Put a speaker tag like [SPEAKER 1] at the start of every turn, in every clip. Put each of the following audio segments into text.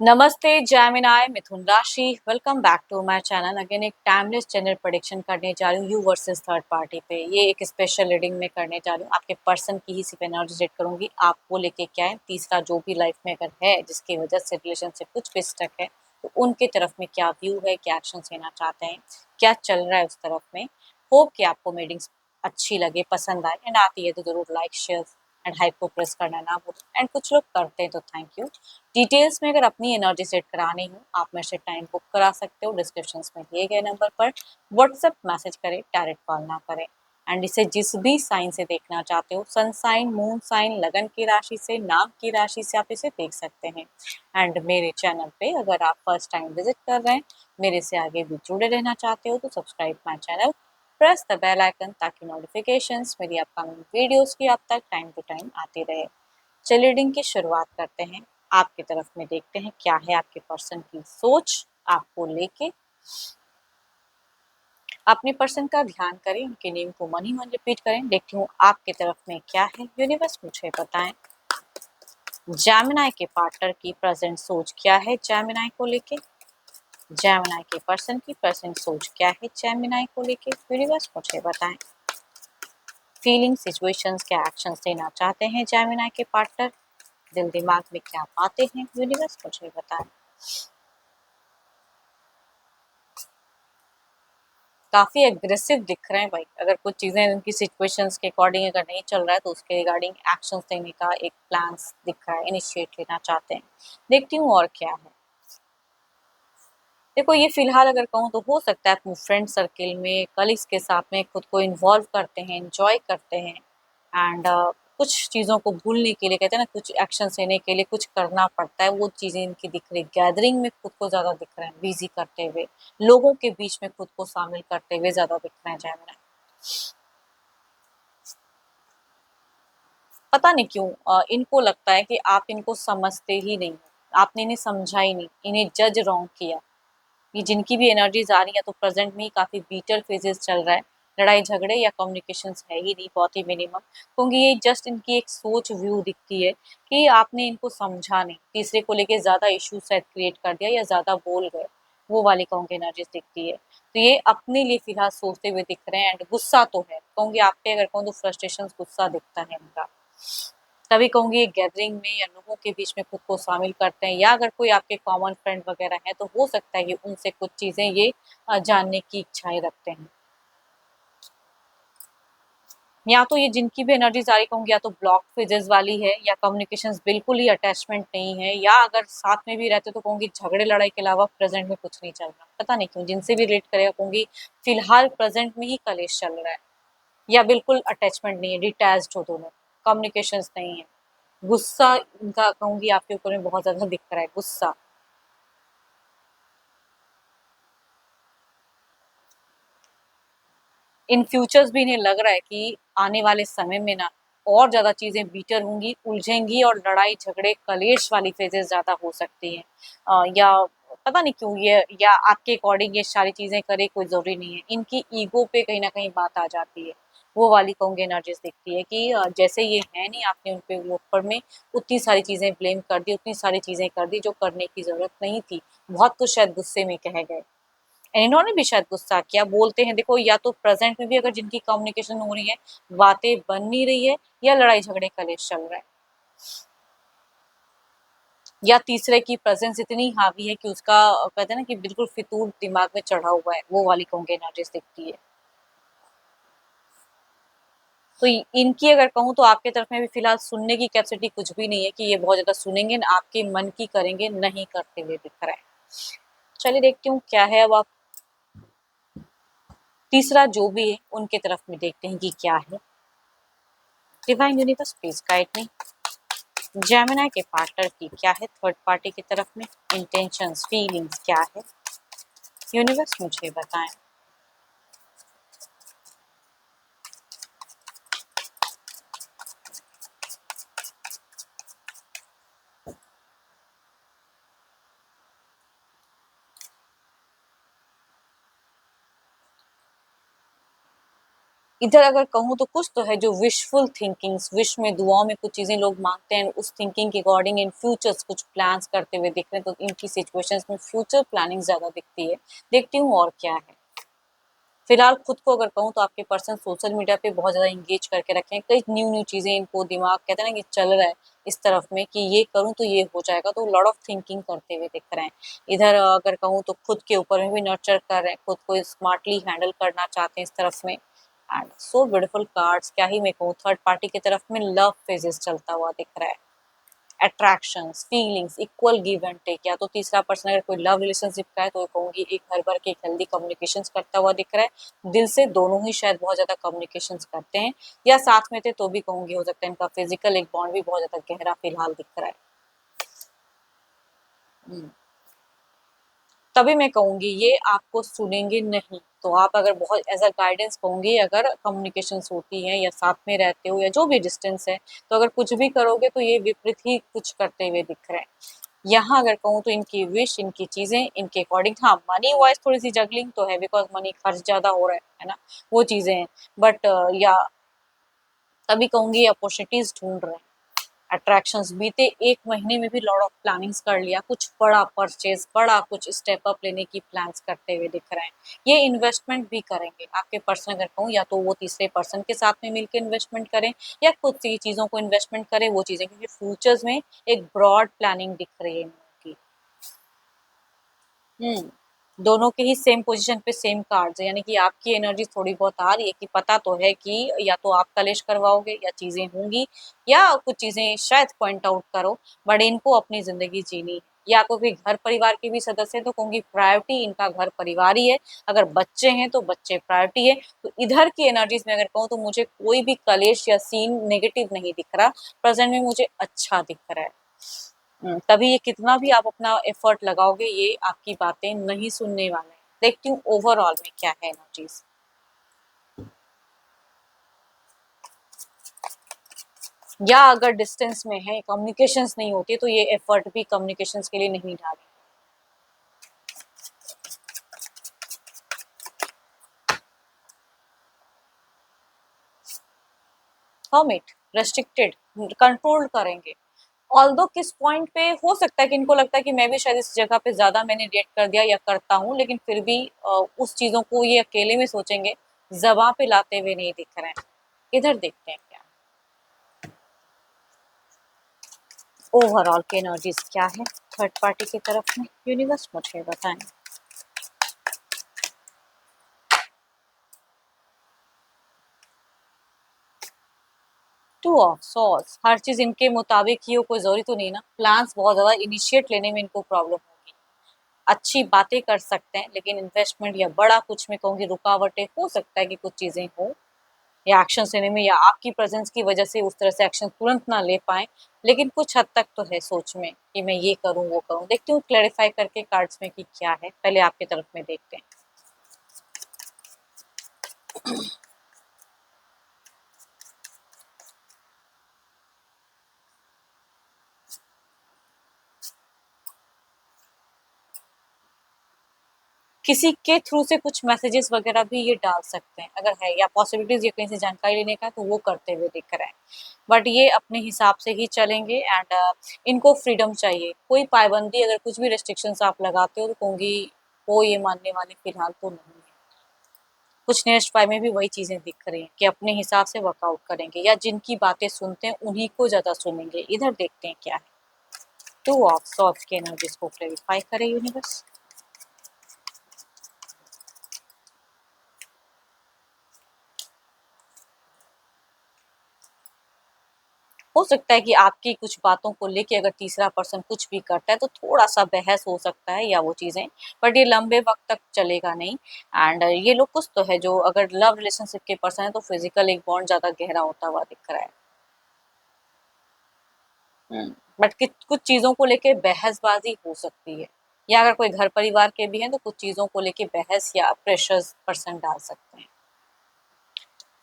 [SPEAKER 1] नमस्ते जेमिनाई मिथुन राशि। Welcome back to my channel. Again एक टाइमलेस जेंडर प्रेडिक्शन करने जा रही हूँ यू वर्सेस थर्ड पार्टी पे। ये एक स्पेशल रीडिंग में करने जा रही हूँ। आपके पर्सन की ही सिर्फ एनर्जी सेट करूंगी, आपको लेके क्या है। तीसरा जो भी लाइफ में अगर है जिसकी वजह से रिलेशनशिप कुछ भी स्टक है, तो उनके तरफ में क्या व्यू है, क्या एक्शन लेना चाहते हैं, क्या चल रहा है उस तरफ में। होप कि आपको मीटिंग्स अच्छी लगे, पसंद आए, एंड आती है तो जरूर लाइक शेयर एंड हाइप को प्रेस करना ना भूलें। एंड कुछ लोग करते हैं तो थैंक यू। डिटेल्स में अगर अपनी एनर्जी सेट करानी हो, आप मेरे से टाइम बुक करा सकते हो। डिस्क्रिप्शन में दिए गए नंबर पर व्हाट्सएप मैसेज करें, डायरेक्ट कॉल ना करें। एंड इसे जिस भी साइन से देखना चाहते हो, सन साइन, मून साइन, लगन की राशि से, नाम की राशि से, आप इसे देख सकते हैं। एंड मेरे चैनल पे अगर आप फर्स्ट टाइम विजिट कर रहे हैं, मेरे से आगे भी जुड़े रहना चाहते हो, तो subscribe my channel, press the bell icon, ताकि नोटिफिकेशंस मेरी अपकमिंग वीडियोस की आप तक टाइम टू टाइम आती रहे। चलिए रीडिंग की शुरुआत करते हैं। आपकी तरफ में देखते हैं क्या है आपके पर्सन की सोच आपको लेके। अपने पर्सन का ध्यान करें, उनके नेम को मन ही मन रिपीट करें। देखती हूँ आपकी तरफ में क्या है। यूनिवर्स मुझे बताएं, जेमिनी के पार्टनर की प्रेजेंट सोच क्या है जेमिनी को लेके। जेमिनी के पर्सन की प्रेजेंट सोच क्या है जेमिनी को लेके। यूनिवर्स मुझे बताएं, फीलिंग, सिचुएशंस, क्या एक्शन लेना चाहते हैं जेमिनी के पार्टनर। दिल दिमाग में क्या पाते हैं, यूनिवर्स मुझे बताएं। काफी एग्रेसिव दिख रहे हैं भाई। अगर कुछ चीजें उनकी सिचुएशंस के अकॉर्डिंग अगर नहीं चल रहा है, तो उसके रिगार्डिंग एक्शन लेने का एक प्लान दिख रहा है, इनिशिएट लेना चाहते हैं। देखती हूँ और क्या है। देखो, ये फिलहाल अगर कहूँ तो हो सकता है अपने फ्रेंड सर्किल में, कलीग्स के साथ में खुद को इन्वॉल्व करते हैं, एंजॉय करते हैं। एंड कुछ चीज़ों को भूलने के लिए, कहते हैं ना, कुछ एक्शन लेने के लिए कुछ करना पड़ता है। वो चीज़ें इनकी दिख रही, गैदरिंग में खुद को ज़्यादा दिख रहे हैं, बिजी करते हुए, लोगों के बीच में खुद को शामिल करते हुए ज़्यादा दिख रहे हैं जैमिनी। पता नहीं क्यों इनको लगता है कि आप इनको समझते ही नहीं, आपने इन्हें समझा ही नहीं, इन्हें जज रॉन्ग किया। ये जिनकी भी एनर्जीज आ रही है, तो प्रेजेंट में ही काफी बीटर फेजेस चल रहा है। लड़ाई झगड़े या कम्युनिकेशंस है ही नहीं, बहुत ही मिनिमम। क्योंकि ये जस्ट इनकी एक सोच व्यू दिखती है कि आपने इनको समझा नहीं, तीसरे को लेके ज्यादा इशू शायद क्रिएट कर दिया या ज्यादा बोल गए। वो वाली कहूँगी एनर्जीज दिखती है। तो ये अपने लिए फिलहाल सोचते हुए दिख रहे हैं। एंड गुस्सा तो है, कहूँगी आप पे अगर कहूँ तो फ्रस्ट्रेशन, गुस्सा दिखता है इनका। तभी कहूँगी गैदरिंग में या लोगों के बीच में खुद को शामिल करते हैं, या अगर कोई आपके कॉमन फ्रेंड वगैरह है, तो हो सकता है कि उनसे कुछ चीज़ें ये जानने की इच्छाएं रखते हैं। या तो ये जिनकी भी एनर्जीज आ रही कहूँगी, या तो ब्लॉक फेजेस वाली है, या कम्युनिकेशंस बिल्कुल ही अटैचमेंट नहीं है, या अगर साथ में भी रहते तो कहूँगी झगड़े लड़ाई के अलावा प्रेजेंट में कुछ नहीं चल रहा। पता नहीं क्यों जिनसे भी रिलेट करेगा कहूँगी फिलहाल प्रेजेंट में ही कलेश चल रहा है, या बिल्कुल अटैचमेंट नहीं है, डिटैच्ड हो दोनों, कम्युनिकेशंस नहीं है। गुस्सा इनका कहूँगी आपके ऊपर में बहुत ज़्यादा दिख रहा है, गुस्सा। इन फ्यूचर्स भी इन्हें लग रहा है कि आने वाले समय में ना और ज़्यादा चीज़ें बीटर होंगी, उलझेंगी, और लड़ाई झगड़े कलेश वाली फेजेस ज़्यादा हो सकती हैं। या पता नहीं क्यों ये, या आपके अकॉर्डिंग ये सारी चीज़ें करे, कोई ज़रूरी नहीं है। इनकी ईगो पे कहीं न कहीं बात आ जाती है। वो वाली कहूँगी एनर्जीज़ दिखती है कि जैसे ये है नहीं, आपने उन पे वो ऊपर में उतनी सारी चीज़ें ब्लेम कर दी, उतनी सारी चीज़ें कर दी जो करने की ज़रूरत नहीं थी। बहुत कुछ शायद गुस्से में कह गए। इन्होंने भी शायद गुस्सा किया। बोलते हैं देखो, या तो प्रेजेंट में भी अगर जिनकी कम्युनिकेशन हो रही है, बातें बन नहीं रही है, या लड़ाई झगड़े कलेश चल रहा है, या तीसरे की प्रेजेंस इतनी हावी है कि उसका कहते हैं ना कि बिल्कुल फितूर दिमाग में चढ़ा हुआ है। वो वाली कहूँगी एनर्जीज दिखती है। तो इनकी अगर कहूँ तो आपके तरफ में भी फिलहाल सुनने की कैपेसिटी कुछ भी नहीं है कि ये बहुत ज्यादा सुनेंगे, न आपके मन की करेंगे, नहीं करते हुए दिख रहा है। चलिए देखती हूँ क्या है। अब आप तीसरा जो भी है उनके तरफ में देखते हैं कि क्या है। Divine universe please guide me, Gemini के पार्टनर की क्या है थर्ड पार्टी की तरफ में इंटेंशंस, फीलिंग्स क्या है, यूनिवर्स मुझे बताएं। इधर अगर कहूँ तो कुछ तो है जो विशफुल थिंकिंग्स, विश में दुआओं में कुछ चीजें लोग मांगते हैं, उस थिंकिंग के अकॉर्डिंग इन फ्यूचर्स कुछ प्लान्स करते हुए दिख रहे हैं, तो इनकी सिचुएशंस में फ्यूचर प्लानिंग ज्यादा दिखती है। देखती हूँ और क्या है। फिलहाल खुद को अगर कहूँ तो आपके पर्सन सोशल मीडिया पे बहुत ज्यादा इंगेज करके रखे हैं, कई न्यू न्यू चीजें इनको दिमाग कहते हैं ना कि चल रहा है इस तरफ में कि ये करूँ तो ये हो जाएगा, तो लॉट ऑफ थिंकिंग करते हुए दिख रहे हैं। इधर अगर कहूँ तो खुद के ऊपर में भी नर्चर कर रहे हैं, खुद को स्मार्टली हैंडल करना चाहते हैं इस तरफ में। एंड सो ब्यूटीफुल कार्ड्स, क्या ही मैं कहूँ, थर्ड पार्टी की तरफ में लव फेजेस चलता हुआ दिख रहा है। Attractions, feelings, equal give and take, या तो तीसरा पर्सन अगर कोई लव रिलेशनशिप का है तो कहूंगी एक भर भर के एक हेल्दी कम्युनिकेशंस करता हुआ दिख रहा है, दिल से दोनों ही शायद बहुत ज्यादा कम्युनिकेशंस करते हैं, या साथ में थे तो भी कहूंगी हो सकता है इनका फिजिकल एक बॉन्ड भी बहुत ज्यादा गहरा फिलहाल दिख रहा है। हम्म। तभी मैं कहूंगी ये आपको सुनेंगे नहीं, तो आप अगर बहुत एज अ गाइडेंस कहूंगी, अगर कम्युनिकेशंस होती है या साथ में रहते हो या जो भी डिस्टेंस है, तो अगर कुछ भी करोगे तो ये विपरीत ही कुछ करते हुए दिख रहे हैं। यहाँ अगर कहूँ तो इनकी विश, इनकी चीजें, इनके अकॉर्डिंग, हाँ मनी वाइज थोड़ी सी जगलिंग तो है, बिकॉज मनी खर्च ज्यादा हो रहा है ना, वो चीजें हैं। बट या तभी कहूंगी अपॉर्चुनिटीज ढूंढ रहे हैं। अट्रैक्शंस, बीते एक महीने में भी लॉट ऑफ प्लानिंग्स कर लिया, कुछ बड़ा परचेज, बड़ा कुछ स्टेप अप लेने की प्लान्स करते हुए दिख रहे हैं। ये इन्वेस्टमेंट भी करेंगे आपके पर्सन अगर कहूँ, या तो वो तीसरे पर्सन के साथ में मिलकर इन्वेस्टमेंट करें या खुद से चीजों को इन्वेस्टमेंट करें, वो चीजें, क्योंकि फ्यूचर्स में एक ब्रॉड प्लानिंग दिख रही है इनकी। दोनों के ही सेम पोजीशन पे सेम कार्ड्स है, यानी कि आपकी एनर्जी थोड़ी बहुत आ रही है कि पता तो है कि या तो आप कलेश करवाओगे या चीजें होंगी, या कुछ चीजें शायद पॉइंट आउट करो, बट इनको अपनी जिंदगी जीनी है। या कोई घर परिवार के भी सदस्य हैं तो कहूंगी प्रायोरिटी इनका घर परिवार ही है, अगर बच्चे हैं तो बच्चे प्रायोरिटी है। तो इधर की एनर्जीज में अगर कहूँ तो मुझे कोई भी कलेश या सीन नेगेटिव नहीं दिख रहा, प्रेजेंट में मुझे अच्छा दिख रहा है। तभी ये कितना भी आप अपना एफर्ट लगाओगे ये आपकी बातें नहीं सुनने वाले हैं। देखती हूँ ओवरऑल में क्या है एनर्जीज। या अगर डिस्टेंस में है, कम्युनिकेशंस नहीं होती, तो ये एफर्ट भी कम्युनिकेशंस के लिए नहीं डालें। हर्मिट, रेस्ट्रिक्टेड, कंट्रोल करेंगे। ऑल्दो किस पॉइंट पे हो सकता है कि इनको लगता है कि मैं भी शायद इस जगह पे ज्यादा मैंने डेट कर दिया या करता हूँ, लेकिन फिर भी उस चीजों को ये अकेले में सोचेंगे, जबां पे लाते हुए नहीं दिख रहे हैं। इधर देखते हैं क्या ओवरऑल की एनर्जीज क्या है थर्ड पार्टी की तरफ में, यूनिवर्स मुझे बताएं। टू ऑफ सॉर्ड्स, हर चीज इनके मुताबिक ही हो, कोई जरूरी तो नहीं ना, प्लान्स बहुत ज्यादा इनिशिएट लेने में इनको प्रॉब्लम होगी। अच्छी बातें कर सकते हैं लेकिन इन्वेस्टमेंट या बड़ा कुछ में कहूंगी रुकावटें हो सकता है कि कुछ चीजें हो, या एक्शन लेने में, या आपकी प्रेजेंस की वजह से उस तरह से एक्शन तुरंत ना ले पाए, लेकिन कुछ हद तक तो है सोच में कि मैं ये करूं वो करूं। देखती हूँ क्लैरिफाई करके कार्ड्स में कि क्या है, पहले आपकी तरफ में देखते हैं। किसी के थ्रू से कुछ मैसेजेस वगैरह भी ये डाल सकते हैं अगर है, या पॉसिबिलिटीज ये कहीं से जानकारी लेने का है तो वो करते हुए दिख रहा है। बट ये अपने हिसाब से ही चलेंगे, एंड इनको फ्रीडम चाहिए, कोई पाबंदी अगर कुछ भी रेस्ट्रिक्शंस आप लगाते हो तो कहूंगी वो ये मानने वाले फिलहाल तो नहीं है। कुछ नेक्स्ट पाई में भी वही चीजें दिख रही हैं कि अपने हिसाब से वर्कआउट करेंगे, या जिनकी बातें सुनते हैं उन्हीं को ज्यादा सुनेंगे। इधर देखते हैं क्या है। टू ऑफ सॉर्ड्स के एनर्जीज को क्लेरिफाई करे यूनिवर्स। हो सकता है कि आपकी कुछ बातों को लेके अगर तीसरा पर्सन कुछ भी करता है तो थोड़ा सा बहस हो सकता है या वो चीजें, बट ये लंबे वक्त तक चलेगा नहीं। एंड ये लोग कुछ तो है जो अगर लव रिलेशनशिप के पर्सन है तो फिजिकल एक बॉन्ड ज्यादा गहरा होता हुआ दिख रहा है। बट कुछ चीजों को लेके बहसबाजी हो सकती है, या अगर कोई घर परिवार के भी हैं तो कुछ चीजों को लेके बहस या प्रेशर पर्सन डाल सकते हैं।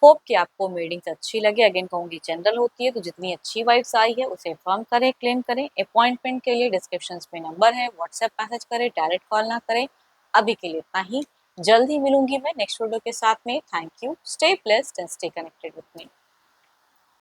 [SPEAKER 1] होप कि आपको मीटिंग्स अच्छी लगे, अगेन कहूंगी जनरल होती है, तो जितनी अच्छी वाइब्स आई है उसे फर्म करें, क्लेम करें। अपॉइंटमेंट के लिए डिस्क्रिप्शन में नंबर है, व्हाट्सएप मैसेज करें, डायरेक्ट कॉल ना करें। अभी के लिए इतना ही। जल्द ही मिलूंगी मैं नेक्स्ट वीडियो के साथ में। Thank you, stay blessed and stay connected with me.